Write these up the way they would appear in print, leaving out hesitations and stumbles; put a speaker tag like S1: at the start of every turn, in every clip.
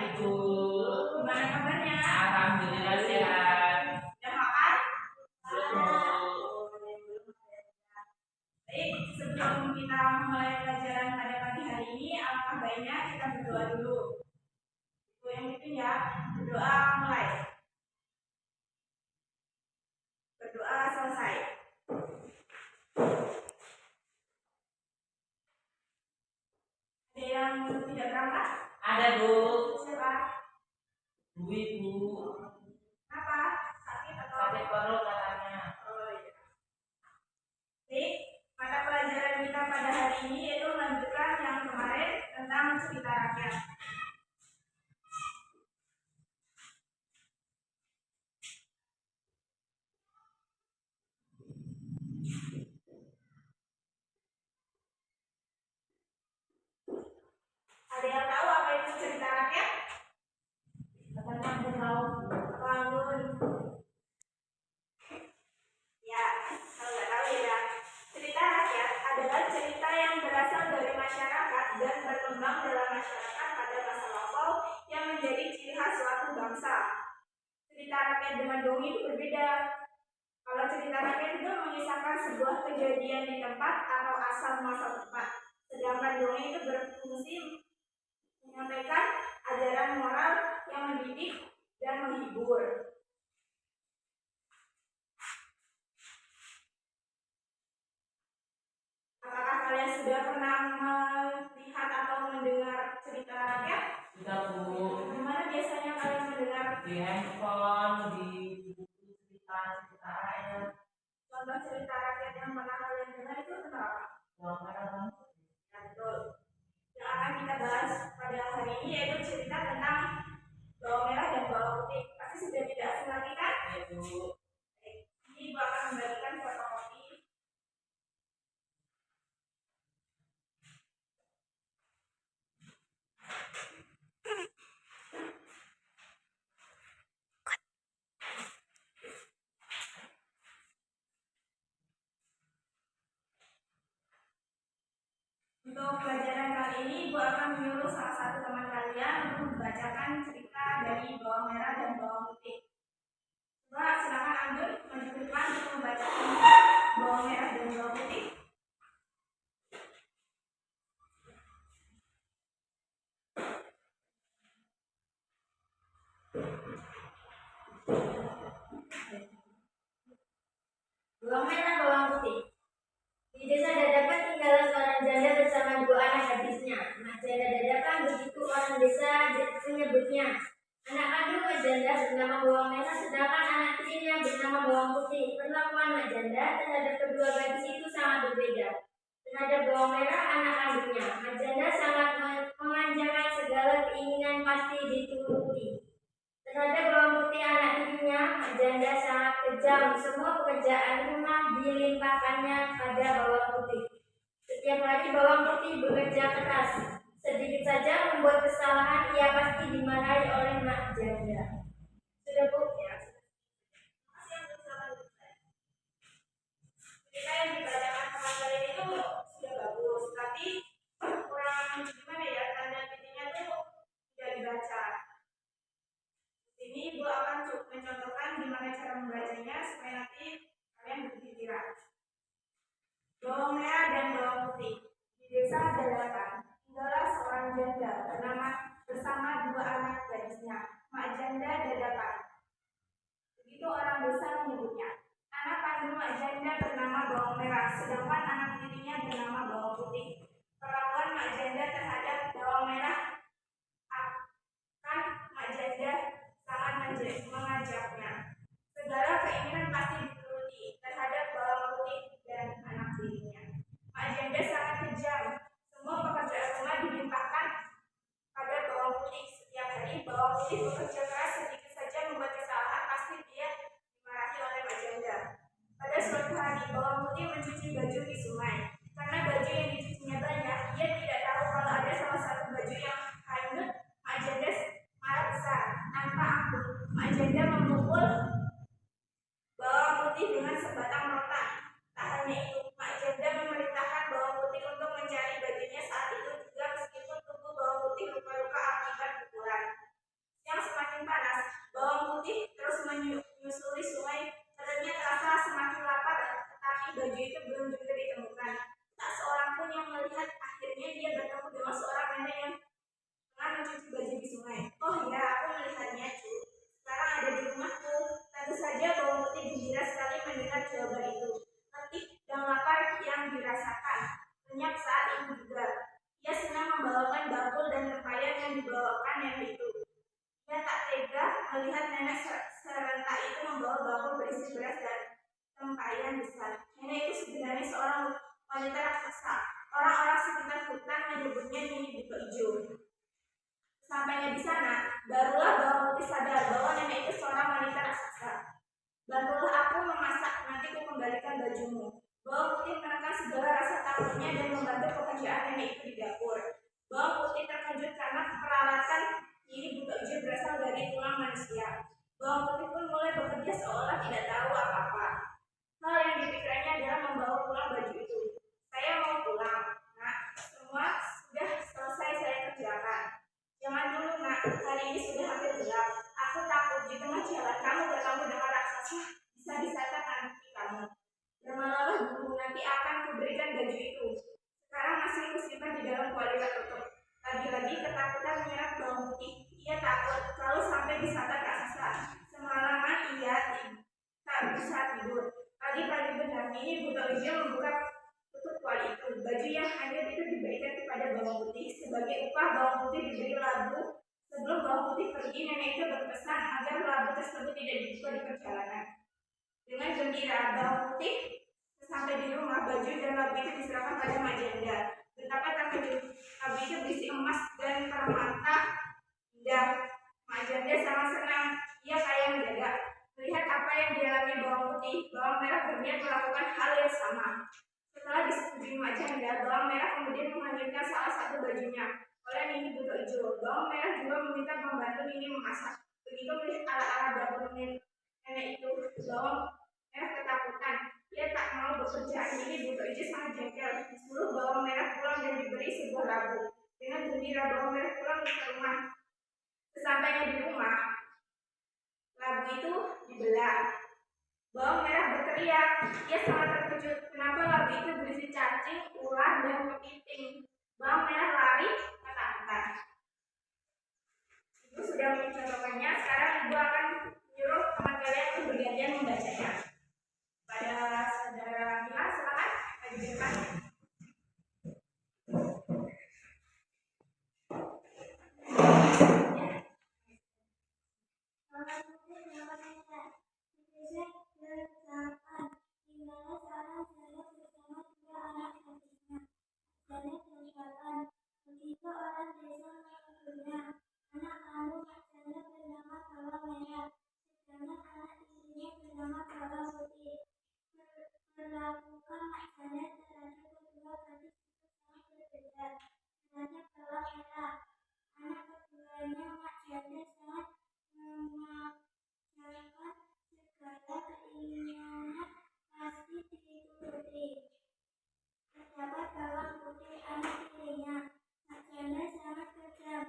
S1: Ibu.
S2: Gimana kabarnya?
S1: Alhamdulillah sehat.
S2: Udah makan?
S1: Belum.
S2: Baik, sebelum kita mulai pelajaran pada pagi hari ini, alangkah baiknya kita berdoa dulu. Itu yang penting ya, berdoa mulai. Berdoa selesai. Ada yang tidak berangkat?
S1: Ada, Bu.
S2: Siapa?
S1: Bu Ibu.
S2: Apa? Sakit atau?
S1: Sakit perut katanya.
S2: Oh iya. Baik, mata pelajaran kita pada hari ini yaitu melanjutkan yang kemarin tentang cerita rakyat. Ada yang tahu apa itu cerita rakyat?
S1: Katanya aku tahu.
S2: Bangun. Ya, kalau nggak tahu ya. Cerita rakyat adalah cerita yang berasal dari masyarakat dan berkembang dalam masyarakat pada masa lampau yang menjadi ciri khas suatu bangsa. Cerita rakyat dengan dongeng itu berbeda. Kalau cerita rakyat itu mengisahkan sebuah kejadian di tempat atau asal masa tempat. Sedangkan dongeng itu berfungsi menyampaikan ajaran moral yang mendidik dan menghibur. Apakah kalian sudah pernah melihat atau mendengar cerita rakyat?
S1: Sudah, Bu.
S2: Di mana biasanya kalian mendengar?
S1: Di handphone, di buku cerita rakyat.
S2: Contoh cerita rakyat yang pernah kalian dengar itu tentang apa?
S1: Bawang merah, Bang.
S2: Ya, betul. Yang akan kita bahas pada hari ini yaitu cerita tentang bawang merah dan bawang putih. Pasti sudah tidak asing lagi kan?
S1: Ya, Bu.
S2: Baik. Ini Ibu akan membagikan fotokopi. Untuk pelajaran kali ini, Ibu akan menyuruh salah satu teman kalian untuk membacakan cerita dari bawang merah dan bawang putih. Coba silakan ambil maju ke depan untuk membacakan bawang merah dan bawang putih.
S3: Bawang merah, bawang putih. Di desa Dadapan tinggallah seorang janda bersama dua anak gadisnya. Mak janda Dadapan begitu orang desa menyebutnya. Anak kandung mak janda bernama bawang merah, sedangkan anak tirinya bernama bawang putih. Perlakuan mak janda terhadap kedua gadis itu sangat berbeda. Terhadap bawang merah, anak kandungnya, mak janda sangat memanjakan segala keinginan pasti dituruti. Terhadap bawang putih anak tirinya, mak janda sangat kejam. Semua pekerjaan rumah dilimpahkannya pada bawang putih. Setiap hari bawang putih bekerja keras. Sedikit saja membuat kesalahan, ia pasti dimarahi oleh mak janda. Sudah, Bu?
S2: Ya. Cerita yang dibacakan sama kalian itu sudah bagus, tapi kurang gimana ya, tanda titiknya tuh tidak dibaca. Ini Ibu akan mencontohkan gimana cara membacanya supaya nanti kalian berpikiran. Bawang merah dan bawang putih. Di desa Dadakan tinggallah seorang janda bersama dua anak gadisnya, mak janda Dadakan. Begitu orang desa menyebutnya. Anak kandung mak janda bernama bawang merah, sedangkan anak tirinya bernama bawang putih. Perlakuan mak janda terhadap bawang merah akan mak janda sangat mengajaknya. Segala keinginan pasti dituruti terhadap bawang putih dan anak tirinya. Mak janda sangat kejam. Semua pekerjaan rumah dilimpahkan pada bawang putih. Setiap hari bawang putih bekerja keras, sedikit saja membuat kesalahan pasti dia dimarahi oleh mak janda. Pada suatu hari bawang putih mencuci baju di sungai. Karena baju yang dicucinya banyak, dia tidak tahu kalau ada salah satu baju yang hanyut. Mak janda marah besar. Tanpa ampun, mak janda memukul bawang putih dengan sebatang rotan. Tak hanya itu, mak janda memerintahkan bawang putih untuk mencari bajunya saat itu juga, meskipun tubuh bawang putih luka-luka akibat pukulan. deras dan tempayan besar. Nenek itu sebenarnya seorang wanita raksasa. Orang-orang sekitar hutan menyebutnya Nini Buto Ijo. Sampainya di sana, barulah Bawang Putih sadar bahwa nenek itu seorang wanita raksasa. Bantulah aku memasak, nanti ku kembalikan bajumu. Bawang Putih menekan segala rasa takutnya dan membantu pekerjaan nenek itu di dapur. Bawang Putih terkejut karena peralatan Nini Buto Ijo berasal dari tulang manusia. Bawang Putih pun mulai bekerja seolah tidak tahu apa-apa. Hal yang dipikirkannya adalah membawa pulang baju itu. Saya mau pulang, nak. Semua sudah selesai saya kerjakan. Jangan dulu, nak. Hari ini sudah hampir gelap. Aku takut di tengah jalan kamu bertemu dengan raksasa. Bisa-bisanya nanti kamu. Bermalamlah dulu, nanti akan kuberikan baju itu. Sekarang masih kusimpan di dalam kuali tertutup. Lagi-lagi ketakutan menyerang Bawang Putih. Ia takut kalau sampai disantap raksasa. Semalaman ia tak bisa tidur. Pagi-pagi benar, Nini Buto Ijo membuka tutup kuali itu. Baju yang hancur itu diberikan kepada Bawang Putih. Sebagai upah, Bawang Putih diberi labu. Sebelum Bawang Putih pergi, nenek itu berpesan agar labu tersebut tidak dibuka di perjalanan. Dengan gembira, Bawang Putih sampai di rumah, baju dan labu itu diserahkan pada Mak Janda. Betapa terkejut, labu itu berisi emas dan permata indah. Mak Janda sangat senang, ia kaya mendadak. Melihat apa yang dialami Bawang Putih, Bawang Merah berniat melakukan hal yang sama. Setelah disetujui Mak Janda, Bawang Merah kemudian menghanyutkan salah satu bajunya oleh Nini Buto Ijo. Bawang Merah juga meminta membantu Nini memasak. Begitu melihat ala-ala dapur nenek itu, Bawang Merah ketakutan. Ia tak mau bekerja. Nini Buto Ijo sangat jengkel. Disuruh Bawang Merah pulang dan diberi sebuah labu. Dengan gembira, Bawang Merah pulang ke rumah. Sesampainya di rumah, labu itu dibelah. Bawang Merah berteriak. Ia sangat terkejut. Kenapa labu itu berisi cacing, ular, dan kepiting? Bawang Merah lari ketakutan. Ibu sudah mencontohkannya. Sekarang ibu akan menyuruh teman kalian untuk bergantian membacanya. Pada saudara Mila, silakan maju di depan.
S3: Begitu orang desa mengenalnya, anak kandung Mak Janda bernama Bawang Merah, sedangkan anak istrinya bernama Bawang Putih. Perlakuan Mak Janda terhadap kedua gadis itu sangat berbeda. Terhadap Bawang Merah, anak keduanya, Mak Janda sangat memaksakan segala keinginannya pasti dituruti. Terdapat Bawang Putih, anak tirinya. Mak Janda sangat kejam.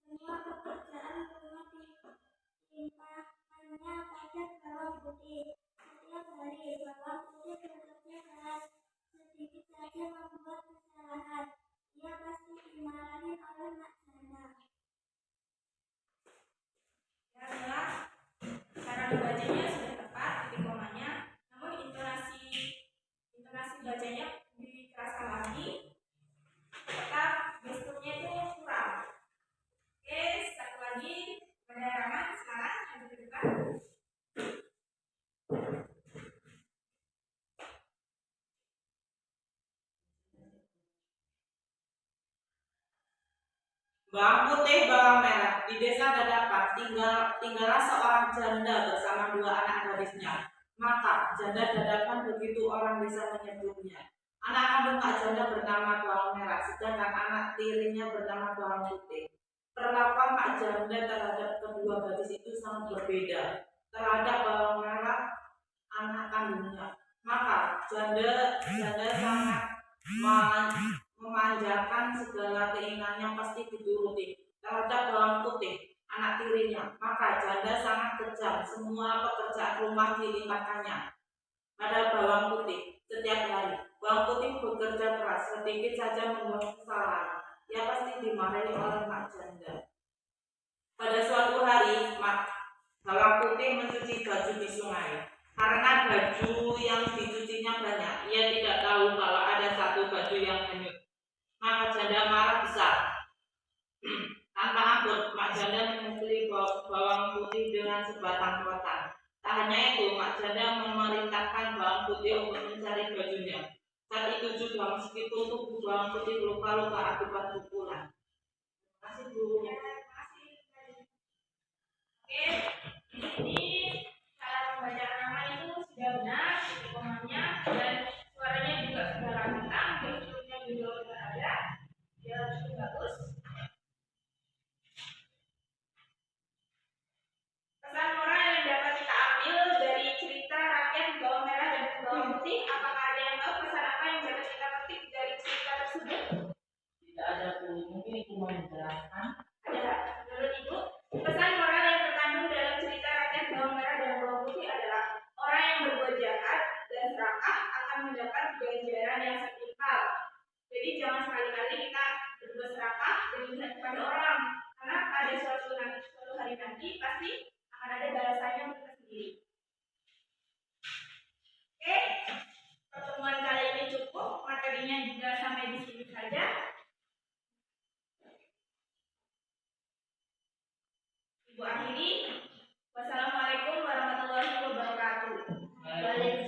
S3: Semua pekerjaan rumah dilimpahkannya pada Bawang Putih. Setiap hari Bawang Putih bekerja keras. Sedikit saja membuat kesalahan, ia pasti dimarahi oleh Mak Janda.
S2: Ya, Mila, cara membacanya sudah tepat, titik komanya. Namun intonasi bacanya dikeraskan lagi. Tetap gesturnya itu kurang. Oke, satu lagi pada Rahman, sekarang maju ke depan.
S1: Bawang Putih, Bawang Merah. Di desa Dadapan tinggallah seorang janda bersama dua anak gadisnya. Maka janda Dadapan begitu orang desa menyebutnya. Anak kandung Mak Janda bernama Bawang Merah, sedangkan anak tirinya bernama Bawang Putih. Perlakuan Mak Janda terhadap kedua gadis itu sangat berbeda. Terhadap Bawang Merah, anak kandungnya, maka janda sangat memanjakan segala keinginannya pasti dituruti. Terhadap Bawang Putih, anak tirinya, maka janda sangat kejam. Semua pekerjaan rumah dilimpahkannya pada Bawang Putih. Setiap hari Bawang Putih bekerja keras. Sedikit saja membuat kesalahan, ia pasti dimarahi oleh Mak Janda. Pada suatu hari, Bawang Putih mencuci baju di sungai. Karena baju yang dicucinya banyak, ia tidak tahu kalau ada satu baju yang hanyut. Maka Janda marah besar. Tanpa ampun, Mak Janda memukuli Bawang Putih dengan sebatang rotan. hanya itu, mak janda memerintahkan bawang putih untuk mencari bajunya. Saat itu juga meskipun tubuh bawang putih luka-luka akibat pukulan. Terima kasih Bu.
S2: Ya, terima kasih. Oke, di sini cara membaca nama itu sudah benar, titik-komanya dan suaranya juga sudah lantang, strukturnya juga sudah ada, ya cukup bagus. Pesan moral yang dapat kita ambil dari cerita rakyat bawang merah dan bawang putih, apakah ada yang tahu pesan apa yang dapat kita petik dari cerita tersebut?
S1: Tidak ada Bu, mungkin Ibu mau menjelaskan.
S2: Ada. Menurut Ibu, pesan moral yang terkandung dalam cerita rakyat bawang merah dan bawang putih adalah orang yang berbuat jahat dan serakah akan mendapat ganjaran yang setimpal. Jadi jangan sekali-kali kita berbuat serakah dan jahat kepada orang, karena pada suatu hari nanti pasti akan ada balasannya untuk kita sendiri. Oke, pertemuan kali ini cukup, materinya juga sampai di sini saja. Ibu akhiri. Wassalamualaikum warahmatullahi wabarakatuh.
S3: Waalaikumsalam.